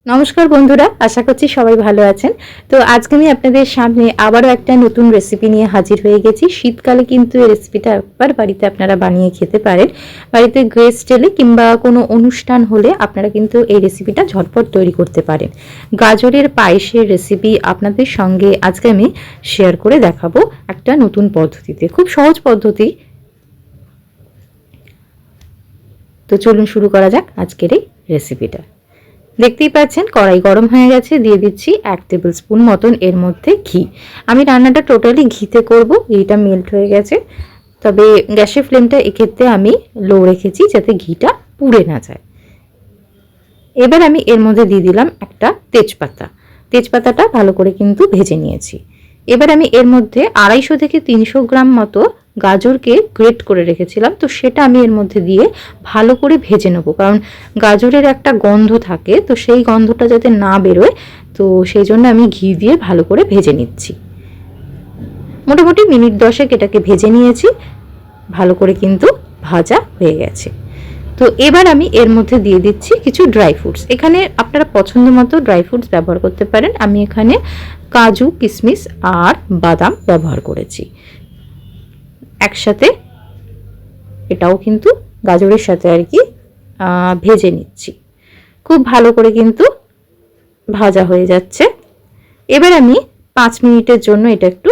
নমস্কার বন্ধুরা, আশা করছি সবাই ভালো আছেন। তো আজকে আমি আপনাদের সামনে আবারও একটা নতুন রেসিপি নিয়ে হাজির হয়ে গেছি। শীতকালে কিন্তু এই রেসিপিটা একবার বাড়িতে আপনারা বানিয়ে খেতে পারেন। বাড়িতে গেস্ট এলে কিংবা কোনো অনুষ্ঠান হলে আপনারা কিন্তু এই রেসিপিটা ঝটপট তৈরি করতে পারেন। গাজরের পায়েসের রেসিপি আপনাদের সঙ্গে আজকে আমি শেয়ার করে দেখাবো একটা নতুন পদ্ধতিতে, খুব সহজ পদ্ধতি। তো চলুন শুরু করা যাক আজকের এই রেসিপিটা। দেখতেই পাচ্ছেন কড়াই গরম হয়ে গেছে, দিয়ে দিচ্ছি 1 টেবিল স্পুন মতন এর মধ্যে ঘি। আমি রান্নাটা টোটালি ঘিতে করব। ঘিটা মেল্ট হয়ে গেছে, তবে গ্যাসের ফ্লেমটা এক্ষেত্রে আমি লো রেখেছি যাতে ঘিটা পুড়ে না যায়। এবার আমি এর মধ্যে দিয়ে দিলাম একটা তেজপাতা। তেজপাতাটা ভালো করে কিন্তু ভেজে নিয়েছি। এবার আমি এর মধ্যে 250 থেকে 300 গ্রাম মতো গাজরকে গ্রেট করে রেখেছিলাম, তো সেটা আমি এর মধ্যে দিয়ে ভালো করে ভেজে নেব, কারণ গাজরের একটা গন্ধ থাকে, তো সেই গন্ধটা যাতে না বেরোয়, তো সেই জন্য আমি ঘি দিয়ে ভালো করে ভেজে নিচ্ছি। মোটামুটি মিনিট 10 এটাকে ভেজে নিয়েছি, ভালো করে কিন্তু ভাজা হয়ে গেছে। তো এবার আমি এর মধ্যে দিয়ে দিচ্ছি কিছু ড্রাই ফ্রুটস। এখানে আপনারা পছন্দ মতো ড্রাই ফ্রুটস ব্যবহার করতে পারেন। আমি এখানে কাজু, কিশমিশ আর বাদাম ব্যবহার করেছি একসাথে। এটাও কিন্তু গাজরের সাথে আর কি ভেজে নিচ্ছি। খুব ভালো করে কিন্তু ভাজা হয়ে যাচ্ছে। এবার আমি 5 মিনিটের জন্য এটা একটু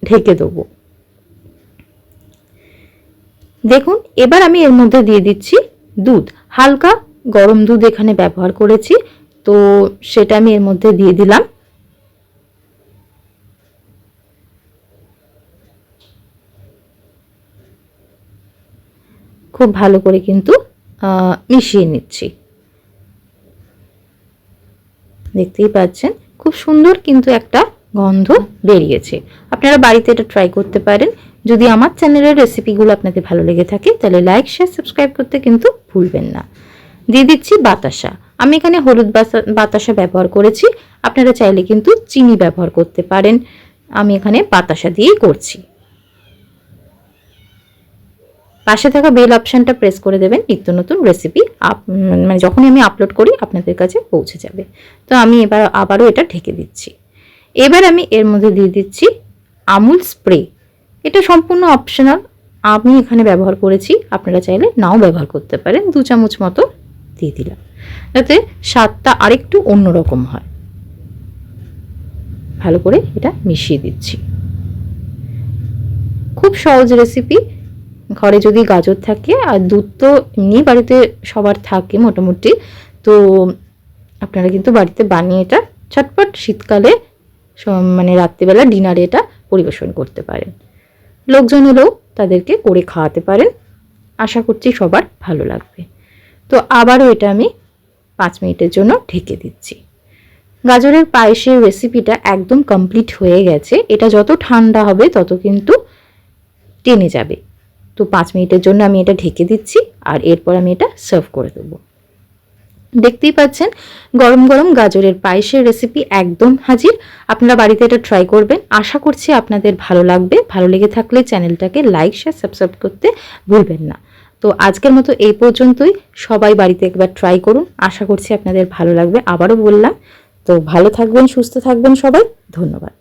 ঢেকে দেবো। দেখুন, এবার আমি এর মধ্যে দিয়ে দিচ্ছি দুধ। হালকা গরম দুধ এখানে ব্যবহার করেছি, তো সেটা আমি এর মধ্যে দিয়ে দিলাম। খুব ভালো করে কিন্তু মিশিয়ে নিচ্ছি। দেখতেই পাচ্ছেন খুব সুন্দর কিন্তু একটা গন্ধ বেরিয়েছে। আপনারা বাড়িতে এটা ট্রাই করতে পারেন। যদি আমার চ্যানেলের রেসিপিগুলো আপনাদের ভালো লেগে থাকে তাহলে লাইক, শেয়ার, সাবস্ক্রাইব করতে কিন্তু ভুলবেন না। দিয়ে দিচ্ছি বাতাসা। আমি এখানে হলুদ বাতাসা ব্যবহার করেছি, আপনারা চাইলে কিন্তু চিনি ব্যবহার করতে পারেন। আমি এখানে বাতাসা দিয়েই করছি। পাশে থাকা বেল অপশানটা প্রেস করে দেবেন, নিত্য নতুন রেসিপি মানে যখনই আমি আপলোড করি আপনাদের কাছে পৌঁছে যাবে। তো আমি এবার আবারও এটা ঢেকে দিচ্ছি। এবার আমি এর মধ্যে দিয়ে দিচ্ছি আমুল স্প্রে। এটা সম্পূর্ণ অপশনাল, আমি এখানে ব্যবহার করেছি, আপনারা চাইলে নাও ব্যবহার করতে পারেন। 2 চামচ মতো দিয়ে দিলাম, যাতে স্বাদটা আরেকটু অন্যরকম হয়। ভালো করে এটা মিশিয়ে দিচ্ছি। খুব সহজ রেসিপি। ঘরে যদি গাজর থাকে আর দুধ তো এমনি বাড়িতে সবার থাকে মোটামুটি, তো আপনারা কিন্তু বাড়িতে বানিয়ে এটা ঝটপট শীতকালে মানে রাত্রিবেলা ডিনারে এটা পরিবেশন করতে পারেন। লোকজন এলেও তাদেরকে করে খাওয়াতে পারেন। আশা করছি সবার ভালো লাগবে। তো আবারও এটা আমি 5 মিনিটের জন্য ঢেকে দিচ্ছি। গাজরের পায়েসের রেসিপিটা একদম কমপ্লিট হয়ে গেছে। এটা যত ঠান্ডা হবে তত কিন্তু টেনে যাবে। তো 5 মিনিটের জন্য আমি এটা ঢেকে দিচ্ছি, আর এরপর আমি এটা সার্ভ করে দেবো। দেখতেই পাচ্ছেন গরম গরম গাজরের পায়েসের রেসিপি একদম হাজির। আপনারা বাড়িতে এটা ট্রাই করবেন। আশা করছি আপনাদের ভালো লাগবে। ভালো লেগে থাকলে চ্যানেলটাকে লাইক, শেয়ার, সাবস্ক্রাইব করতে ভুলবেন না। তো আজকের মতো এই পর্যন্তই। সবাই বাড়িতে একবার ট্রাই করুন, আশা করছি আপনাদের ভালো লাগবে। আবারও বললাম, তো ভালো থাকবেন, সুস্থ থাকবেন সবাই। ধন্যবাদ।